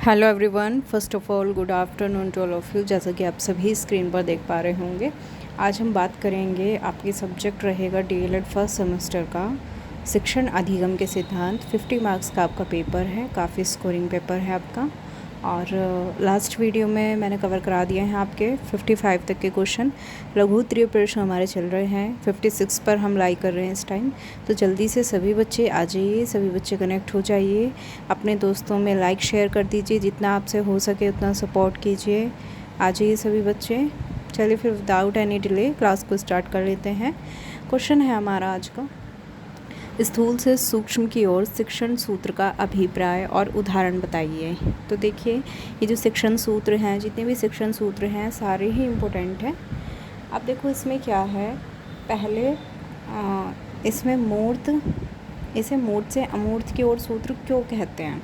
Hello everyone, first of all good afternoon to all of you. जैसा कि आप सभी स्क्रीन पर देख पा रहे होंगे, आज हम बात करेंगे, आपके सब्जेक्ट रहेगा डीएलएड फर्स्ट सेमेस्टर का शिक्षण अधिगम के सिद्धांत। 50 मार्क्स का आपका पेपर है, काफ़ी स्कोरिंग पेपर है आपका। और लास्ट वीडियो में मैंने कवर करा दिए हैं आपके 55 तक के क्वेश्चन। लघु उत्तरीय प्रश्न हमारे चल रहे हैं, 56 पर हम लाइक कर रहे हैं इस टाइम। तो जल्दी से सभी बच्चे आ जाइए, सभी बच्चे कनेक्ट हो जाइए, अपने दोस्तों में लाइक शेयर कर दीजिए, जितना आपसे हो सके उतना सपोर्ट कीजिए। आ जाइए सभी बच्चे। चलिए फिर विदाउट एनी डिले क्लास को स्टार्ट कर लेते हैं। क्वेश्चन है हमारा आज का, स्थूल से सूक्ष्म की ओर शिक्षण सूत्र का अभिप्राय और उदाहरण बताइए। तो देखिए, ये जो शिक्षण सूत्र हैं, जितने भी शिक्षण सूत्र हैं सारे ही इम्पोर्टेंट हैं। अब देखो इसमें क्या है, पहले इसमें मूर्त, इसे मूर्त से अमूर्त की ओर सूत्र क्यों कहते हैं।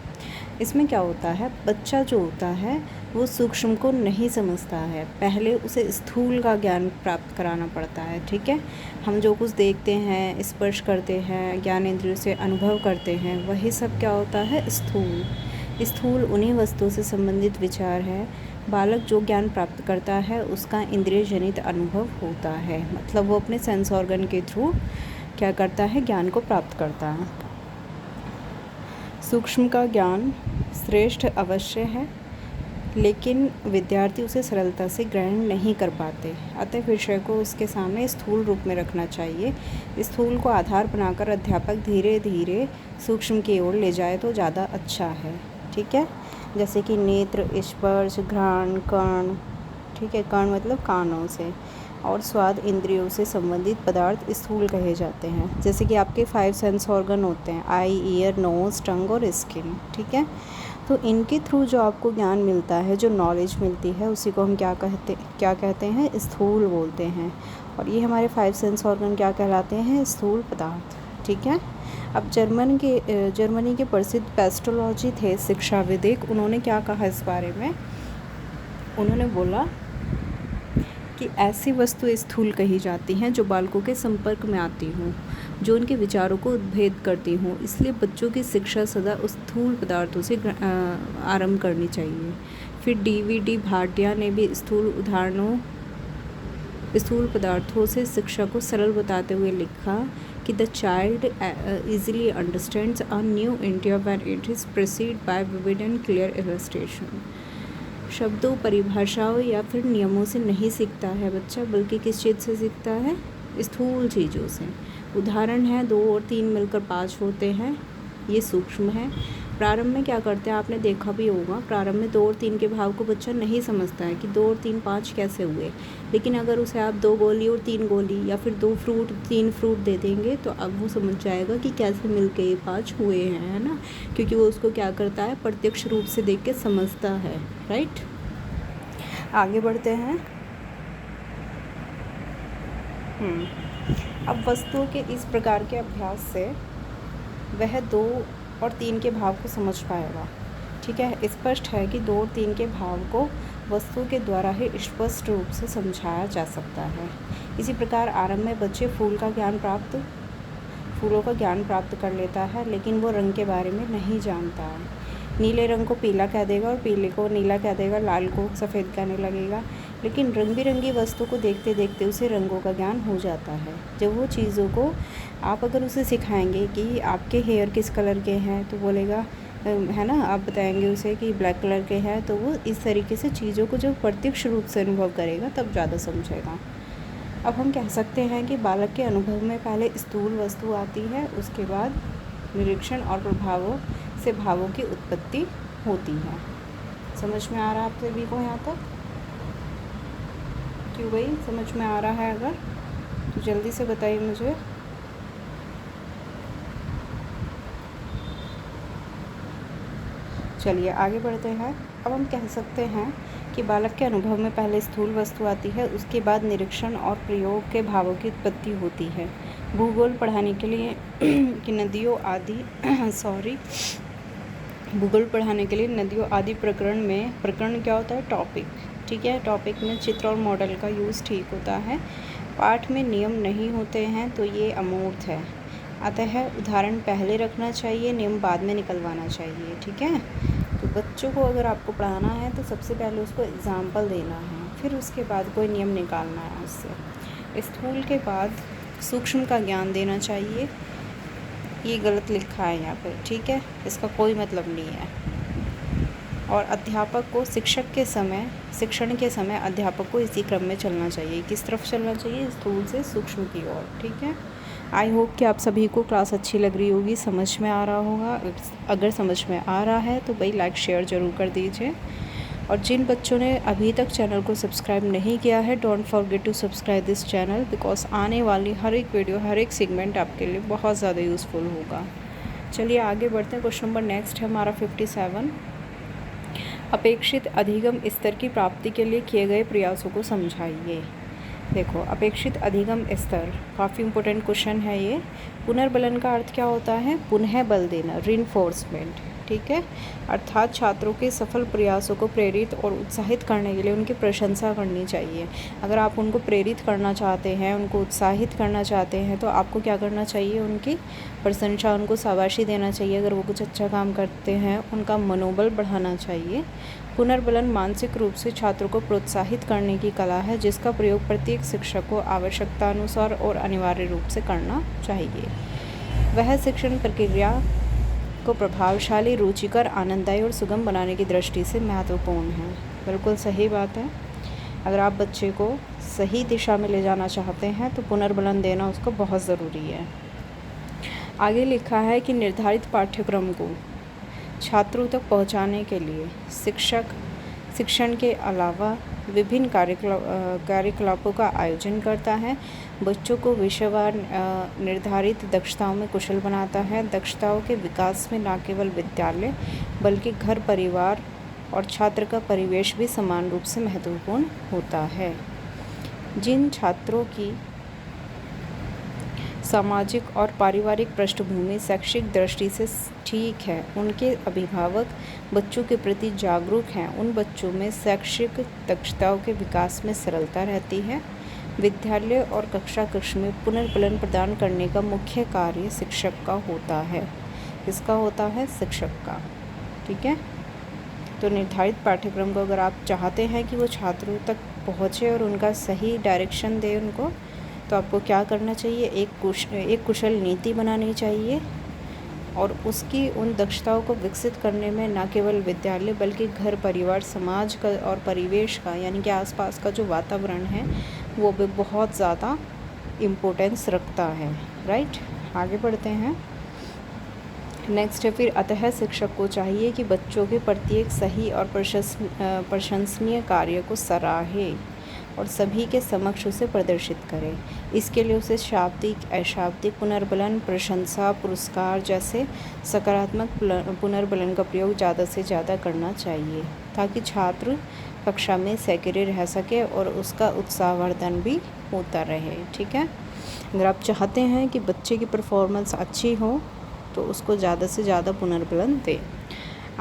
इसमें क्या होता है, बच्चा जो होता है वो सूक्ष्म को नहीं समझता है, पहले उसे स्थूल का ज्ञान प्राप्त कराना पड़ता है। ठीक है, हम जो कुछ देखते हैं, स्पर्श करते हैं, ज्ञान इंद्रियों से अनुभव करते हैं, वही सब क्या होता है, स्थूल। स्थूल उन्हीं वस्तुओं से संबंधित विचार है। बालक जो ज्ञान प्राप्त करता है उसका इंद्रिय जनित अनुभव होता है, मतलब वो अपने सेंस ऑर्गन के थ्रू क्या करता है, ज्ञान को प्राप्त करता है। सूक्ष्म का ज्ञान श्रेष्ठ अवश्य है, लेकिन विद्यार्थी उसे सरलता से ग्रहण नहीं कर पाते, अतः विषय को उसके सामने स्थूल रूप में रखना चाहिए। स्थूल को आधार बनाकर अध्यापक धीरे धीरे सूक्ष्म की ओर ले जाए तो ज़्यादा अच्छा है। ठीक है, जैसे कि नेत्र, स्पर्श, घ्राण, कर्ण, ठीक है, कर्ण मतलब कानों से, और स्वाद इंद्रियों से संबंधित पदार्थ स्थूल कहे जाते हैं। जैसे कि आपके 5 सेंस ऑर्गन होते हैं, आई, ईयर, नोज, टंग और स्किन। ठीक है, तो इनके थ्रू जो आपको ज्ञान मिलता है, जो नॉलेज मिलती है, उसी को हम क्या कहते हैं, स्थूल बोलते हैं। और ये हमारे 5 सेंस ऑर्गन क्या कहलाते हैं, स्थूल पदार्थ। ठीक है, अब जर्मनी के प्रसिद्ध पेस्टोलॉजी थे शिक्षाविदिक, उन्होंने क्या कहा इस बारे में, उन्होंने बोला कि ऐसी वस्तु स्थूल कही जाती हैं जो बालकों के संपर्क में आती हों, जो उनके विचारों को उद्भेद करती हों। इसलिए बच्चों की शिक्षा सदा उस स्थूल पदार्थों से आरंभ करनी चाहिए। फिर डीवीडी भाटिया ने भी स्थूल पदार्थों से शिक्षा को सरल बताते हुए लिखा कि the child easily understands a new India when it is preceded by vivid and clear illustration। शब्दों, परिभाषाओं या फिर नियमों से नहीं सीखता है बच्चा, बल्कि किस चीज़ से सीखता है, स्थूल चीज़ों से। उदाहरण है 2 और 3 मिलकर 5 होते हैं, ये सूक्ष्म है। प्रारंभ में क्या करते हैं, आपने देखा भी होगा, प्रारंभ में 2 और 3 के भाव को बच्चा नहीं समझता है कि 2 और 3 5 कैसे हुए। लेकिन अगर उसे आप 2 गोली और 3 गोली या फिर 2 फ्रूट 3 फ्रूट दे देंगे तो अब वो समझ जाएगा कि कैसे मिलके ये 5 हुए हैं, है ना, क्योंकि वो उसको क्या करता है, प्रत्यक्ष रूप से देख के समझता है। राइट, आगे बढ़ते हैं। अब वस्तुओं के इस प्रकार के अभ्यास से वह 2 और 3 के भाव को समझ पाएगा। ठीक है, स्पष्ट है कि 2 और 3 के भाव को वस्तु के द्वारा ही स्पष्ट रूप से समझाया जा सकता है। इसी प्रकार आरंभ में बच्चे फूलों का ज्ञान प्राप्त कर लेता है, लेकिन वो रंग के बारे में नहीं जानता है। नीले रंग को पीला कह देगा और पीले को नीला कह देगा, लाल को सफ़ेद कहने लगेगा। लेकिन रंग बिरंगी वस्तु को देखते देखते उसे रंगों का ज्ञान हो जाता है। जब वो चीज़ों को आप अगर उसे सिखाएंगे कि आपके हेयर किस कलर के हैं, तो बोलेगा, है ना, आप बताएंगे उसे कि ब्लैक कलर के हैं, तो वो इस तरीके से चीज़ों को जब प्रत्यक्ष रूप से अनुभव करेगा तब ज़्यादा समझेगा। अब हम कह सकते हैं कि बालक के अनुभव में पहले स्थूल वस्तु आती है, उसके बाद निरीक्षण और प्रभावों से भावों की उत्पत्ति होती है। समझ में आ रहा है आप सभी को यहाँ तक? क्यों भाई, समझ में आ रहा है? अगर तो जल्दी से बताइए मुझे। चलिए आगे बढ़ते हैं। अब हम कह सकते हैं कि बालक के अनुभव में पहले स्थूल वस्तु आती है, उसके बाद निरीक्षण और प्रयोग के भावों की उत्पत्ति होती है। भूगोल पढ़ाने के लिए कि नदियों आदि प्रकरण क्या होता है, टॉपिक। ठीक है, टॉपिक में चित्र और मॉडल का यूज़ ठीक होता है। पाठ में नियम नहीं होते हैं तो ये अमूर्त है, अतः उदाहरण पहले रखना चाहिए, नियम बाद में निकलवाना चाहिए। ठीक है, देखिए, बच्चों को अगर आपको पढ़ाना है तो सबसे पहले उसको एग्ज़ाम्पल देना है, फिर उसके बाद कोई नियम निकालना है उससे। स्थूल के बाद सूक्ष्म का ज्ञान देना चाहिए। ये गलत लिखा है यहाँ पे, ठीक है, इसका कोई मतलब नहीं है। और अध्यापक को शिक्षण के समय अध्यापक को इसी क्रम में चलना चाहिए। किस तरफ चलना चाहिए? स्थूल से सूक्ष्म की ओर, ठीक है। आई होप कि आप सभी को क्लास अच्छी लग रही होगी, समझ में आ रहा होगा। अगर समझ में आ रहा है तो भाई लाइक शेयर ज़रूर कर दीजिए। और जिन बच्चों ने अभी तक चैनल को सब्सक्राइब नहीं किया है, don't forget to subscribe this channel, because आने वाली हर एक वीडियो, हर एक सेगमेंट आपके लिए बहुत ज़्यादा यूज़फुल होगा। चलिए आगे बढ़ते हैं। क्वेश्चन नंबर नेक्स्ट है हमारा 57। अपेक्षित अधिगम स्तर की प्राप्ति के लिए किए गए प्रयासों को समझाइए। देखो, अपेक्षित अधिगम स्तर काफ़ी इंपॉर्टेंट क्वेश्चन है ये। पुनर्बलन का अर्थ क्या होता है? पुनः बल देना, रीइंफोर्समेंट, ठीक है। अर्थात छात्रों के सफल प्रयासों को प्रेरित और उत्साहित करने के लिए उनकी प्रशंसा करनी चाहिए। अगर आप उनको प्रेरित करना चाहते हैं, उनको उत्साहित करना चाहते हैं, तो आपको क्या करना चाहिए? उनकी प्रशंसा, उनको शाबाशी देना चाहिए। अगर वो कुछ अच्छा काम करते हैं, उनका मनोबल बढ़ाना चाहिए। पुनर्बलन मानसिक रूप से छात्रों को प्रोत्साहित करने की कला है, जिसका प्रयोग प्रत्येक शिक्षक को आवश्यकतानुसार और अनिवार्य रूप से करना चाहिए। वह शिक्षण प्रक्रिया को प्रभावशाली, रुचिकर, आनंददायी और सुगम बनाने की दृष्टि से महत्वपूर्ण है। बिल्कुल सही बात है। अगर आप बच्चे को सही दिशा में ले जाना चाहते हैं तो पुनर्बलन देना उसको बहुत ज़रूरी है। आगे लिखा है कि निर्धारित पाठ्यक्रम को छात्रों तक पहुंचाने के लिए शिक्षक शिक्षण के अलावा विभिन्न कार्यकलापों का आयोजन करता है। बच्चों को विषयवार निर्धारित दक्षताओं में कुशल बनाता है। दक्षताओं के विकास में न केवल विद्यालय बल्कि घर, परिवार और छात्र का परिवेश भी समान रूप से महत्वपूर्ण होता है। जिन छात्रों की सामाजिक और पारिवारिक पृष्ठभूमि शैक्षिक दृष्टि से ठीक है, उनके अभिभावक बच्चों के प्रति जागरूक हैं, उन बच्चों में शैक्षिक दक्षताओं के विकास में सरलता रहती है। विद्यालय और कक्षा कक्ष में पुनर्बलन प्रदान करने का मुख्य कार्य शिक्षक का होता है। किसका होता है? शिक्षक का, ठीक है। तो निर्धारित पाठ्यक्रम को अगर आप चाहते हैं कि वो छात्रों तक पहुँचे और उनका सही डायरेक्शन दे उनको, तो आपको क्या करना चाहिए? एक कुशल नीति बनानी चाहिए और उसकी उन दक्षताओं को विकसित करने में न केवल विद्यालय बल्कि घर, परिवार, समाज का और परिवेश का, यानी कि आसपास का जो वातावरण है, वो भी बहुत ज़्यादा इम्पोर्टेंस रखता है। राइट, आगे बढ़ते हैं। नेक्स्ट है फिर, अतः शिक्षक को चाहिए कि बच्चों के प्रत्येक सही और प्रशंसनीय कार्य को सराहे और सभी के समक्ष उसे प्रदर्शित करें। इसके लिए उसे शाब्दिक, अशाब्दिक पुनर्बलन, प्रशंसा, पुरस्कार जैसे सकारात्मक पुनर्बलन का प्रयोग ज़्यादा से ज़्यादा करना चाहिए, ताकि छात्र कक्षा में सक्रिय रह सके और उसका उत्साहवर्धन भी होता रहे, ठीक है। अगर आप चाहते हैं कि बच्चे की परफॉर्मेंस अच्छी हो तो उसको ज़्यादा से ज़्यादा पुनर्बलन दें।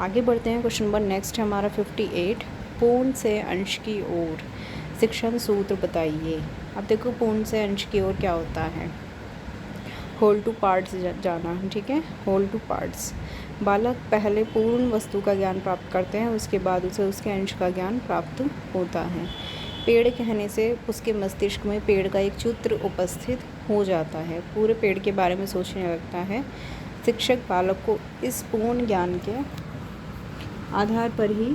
आगे बढ़ते हैं। क्वेश्चन नंबर नेक्स्ट है हमारा 58। पूर्ण से अंश की ओर शिक्षण सूत्र बताइए। अब देखो, पूर्ण से अंश की ओर क्या होता है? होल टू पार्ट्स जाना, ठीक है। Whole to parts. बालक पहले पूर्ण वस्तु का ज्ञान प्राप्त करते हैं, उसके बाद उसे उसके अंश का ज्ञान प्राप्त होता है। पेड़ कहने से उसके मस्तिष्क में पेड़ का एक चित्र उपस्थित हो जाता है, पूरे पेड़ के बारे में सोचने लगता है। शिक्षक बालक को इस पूर्ण ज्ञान के आधार पर ही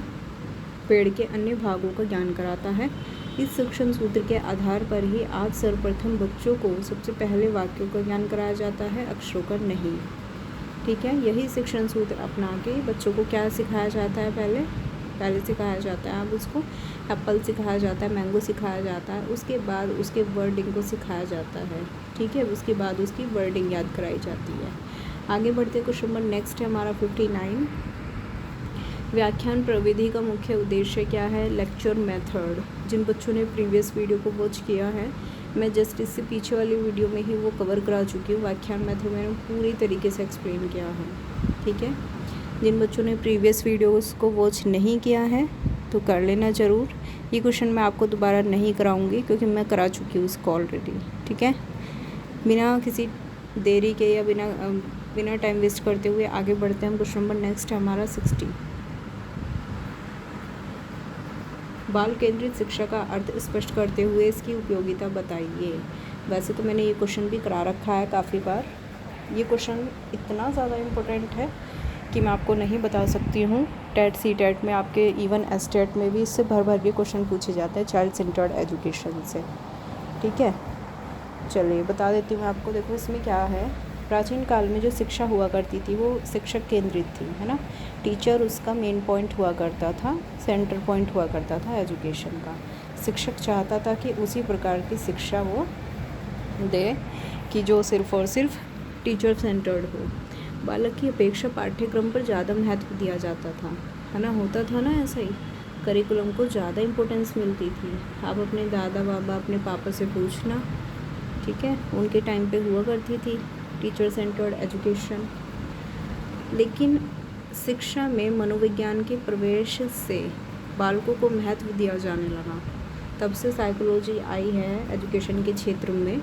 पेड़ के अन्य भागों का ज्ञान कराता है। इस शिक्षण सूत्र के आधार पर ही आज सर्वप्रथम बच्चों को सबसे पहले वाक्यों का ज्ञान कराया जाता है, अक्षरों का नहीं, ठीक है। यही शिक्षण सूत्र अपना के बच्चों को क्या सिखाया जाता है? पहले सिखाया जाता है, अब उसको एप्पल सिखाया जाता है, मैंगो सिखाया जाता है, उसके बाद उसके वर्डिंग को सिखाया जाता है, ठीक है। उसके बाद उसकी वर्डिंग याद कराई जाती है। आगे बढ़ते क्वेश्चन नंबर नेक्स्ट है हमारा 59। व्याख्यान प्रविधि का मुख्य उद्देश्य क्या है? Lecture method. जिन बच्चों ने प्रीवियस वीडियो को वॉच किया है, मैं जस्ट इससे पीछे वाली वीडियो में ही वो कवर करा चुकी हूँ। व्याख्यान मेथड मैंने पूरी तरीके से एक्सप्लेन किया है, ठीक है। जिन बच्चों ने प्रीवियस वीडियोस को वॉच नहीं किया है तो कर लेना ज़रूर। ये क्वेश्चन मैं आपको दोबारा नहीं कराऊंगी क्योंकि मैं करा चुकी हूँ इसको ऑलरेडी, ठीक है। बिना किसी देरी के या बिना टाइम वेस्ट करते हुए आगे बढ़ते हैं। क्वेश्चन नंबर नेक्स्ट है हमारा 60। बाल केंद्रित शिक्षा का अर्थ स्पष्ट करते हुए इसकी उपयोगिता बताइए। वैसे तो मैंने ये क्वेश्चन भी करा रखा है काफ़ी बार। ये क्वेश्चन इतना ज़्यादा इम्पोर्टेंट है कि मैं आपको नहीं बता सकती हूँ। टेट सी टेट में आपके इवन एस्टेट में भी इससे भर भर के क्वेश्चन पूछे जाते हैं चाइल्ड सेंटर्ड एजुकेशन से। ठीक है, चलिए बता देती हूँ मैं आपको। देखो इसमें क्या है, प्राचीन काल में जो शिक्षा हुआ करती थी वो शिक्षक केंद्रित थी, है ना। टीचर उसका मेन पॉइंट हुआ करता था, सेंटर पॉइंट हुआ करता था एजुकेशन का। शिक्षक चाहता था कि उसी प्रकार की शिक्षा वो दे कि जो सिर्फ़ और सिर्फ टीचर सेंटर्ड हो। बालक की अपेक्षा पाठ्यक्रम पर ज़्यादा महत्व दिया जाता था, है ना। होता था ना ऐसा ही, करिकुलम को ज़्यादा इम्पोर्टेंस मिलती थी। आप अपने दादा बाबा, अपने पापा से पूछना, ठीक है, उनके टाइम पे हुआ करती थी टीचर सेंटर्ड एजुकेशन। लेकिन शिक्षा में मनोविज्ञान के प्रवेश से बालकों को महत्व दिया जाने लगा। तब से साइकोलॉजी आई है एजुकेशन के क्षेत्र में,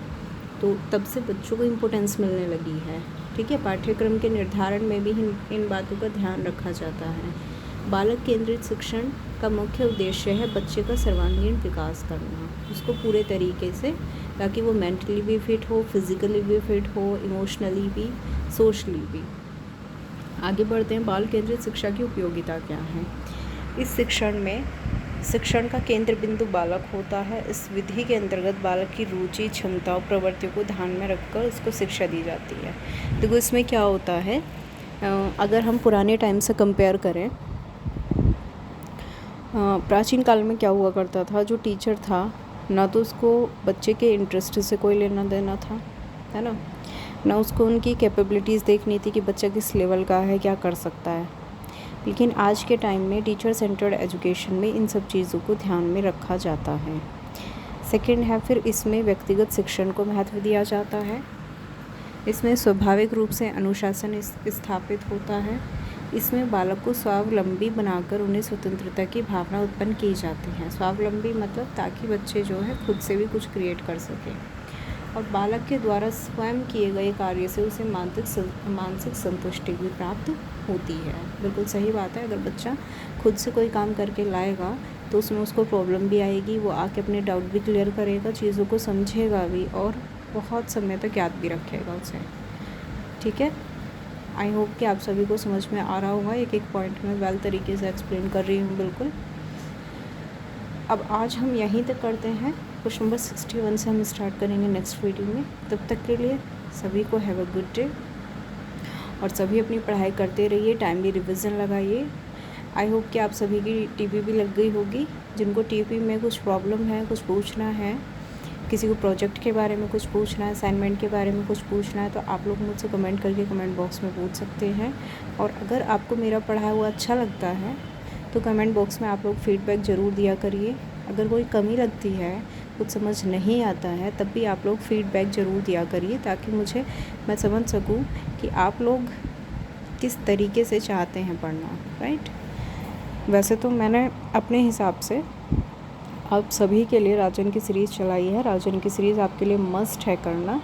तो तब से बच्चों को इम्पोर्टेंस मिलने लगी है। ठीक है, पाठ्यक्रम के निर्धारण में भी इन बातों का ध्यान रखा जाता है। बालक केंद्रित शिक्षण का मुख्य उद्देश्य है बच्चे का सर्वांगीण विकास करना, उसको पूरे तरीके से, ताकि वो मेंटली भी फिट हो, फिज़िकली भी फिट हो, इमोशनली भी, सोशली भी। आगे बढ़ते हैं, बाल केंद्रित शिक्षा की उपयोगिता क्या है। इस शिक्षण में शिक्षण का केंद्र बिंदु बालक होता है। इस विधि के अंतर्गत बालक की रुचि, क्षमता और प्रवृत्तियों को ध्यान में रखकर उसको शिक्षा दी जाती है। देखो इसमें क्या होता है, अगर हम पुराने टाइम से कंपेयर करें, प्राचीन काल में क्या हुआ करता था, जो टीचर था ना तो उसको बच्चे के इंटरेस्ट से कोई लेना देना था, है ना उसको उनकी कैपेबिलिटीज़ देखनी थी कि बच्चा किस लेवल का है, क्या कर सकता है। लेकिन आज के टाइम में टीचर सेंटर्ड एजुकेशन में इन सब चीज़ों को ध्यान में रखा जाता है। सेकंड है, फिर इसमें व्यक्तिगत शिक्षण को महत्व दिया जाता है। इसमें स्वाभाविक रूप से अनुशासन स्थापित होता है। इसमें बालक को स्वावलंबी बनाकर उन्हें स्वतंत्रता की भावना उत्पन्न की जाती है। स्वावलंबी मतलब ताकि बच्चे जो है खुद से भी कुछ क्रिएट कर सके, और बालक के द्वारा स्वयं किए गए कार्य से उसे मानसिक संतुष्टि भी प्राप्त होती है। बिल्कुल सही बात है, अगर बच्चा खुद से कोई काम करके लाएगा तो उसमें उसको प्रॉब्लम भी आएगी, वो आके अपने डाउट भी क्लियर करेगा, चीज़ों को समझेगा भी और बहुत समय तक याद भी रखेगा उसे। ठीक है, आई होप कि आप सभी को समझ में आ रहा होगा। एक एक पॉइंट में वेल तरीके से एक्सप्लेन कर रही हूँ बिल्कुल। अब आज हम यहीं तक करते हैं, क्वेश्चन नंबर 61 से हम स्टार्ट करेंगे नेक्स्ट वीडियो में। तब तक के लिए सभी को हैव अ गुड डे, और सभी अपनी पढ़ाई करते रहिए, टाइमली रिवीजन लगाइए। आई होप कि आप सभी की टीपी भी लग गई होगी। जिनको टीपी में कुछ प्रॉब्लम है, कुछ पूछना है, किसी को प्रोजेक्ट के बारे में कुछ पूछना है, असाइनमेंट के बारे में कुछ पूछना है, तो आप लोग मुझसे कमेंट करके कमेंट बॉक्स में पूछ सकते हैं। और अगर आपको मेरा पढ़ाया हुआ अच्छा लगता है तो कमेंट बॉक्स में आप लोग फीडबैक ज़रूर दिया करिए। अगर कोई कमी लगती है, कुछ समझ नहीं आता है, तब भी आप लोग फीडबैक ज़रूर दिया करिए, ताकि मैं समझ सकूं कि आप लोग किस तरीके से चाहते हैं पढ़ना, राइट। वैसे तो मैंने अपने हिसाब से आप सभी के लिए राजन की सीरीज़ चलाई है। राजन की सीरीज़ आपके लिए मस्ट है करना।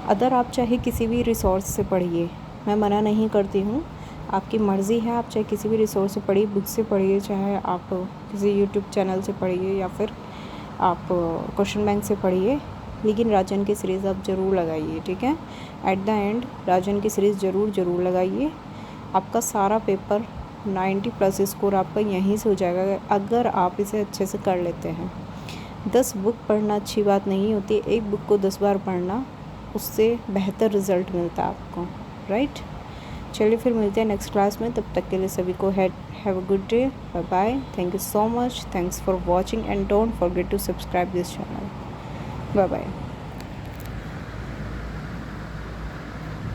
अदर आप चाहे किसी भी रिसोर्स से पढ़िए, मैं मना नहीं करती हूँ, आपकी मर्ज़ी है। आप चाहे किसी भी रिसोर्स से पढ़िए, बुक से पढ़िए, चाहे आप किसी यूट्यूब चैनल से पढ़िए, या फिर आप क्वेश्चन बैंक से पढ़िए, लेकिन राजन की सीरीज़ आप ज़रूर लगाइए। ठीक है, एट द एंड राजन की सीरीज़ ज़रूर लगाइए। आपका सारा पेपर 90+ स्कोर आपका यहीं से हो जाएगा, अगर आप इसे अच्छे से कर लेते हैं। 10 बुक पढ़ना अच्छी बात नहीं होती, एक बुक को 10 बार पढ़ना, उससे बेहतर रिज़ल्ट मिलता है आपको, राइट। चलिए फिर मिलते हैं नेक्स्ट क्लास में। तब तक के लिए सभी को have a good day, bye bye, thank you so much, thanks for watching and don't forget to subscribe this channel. Bye bye.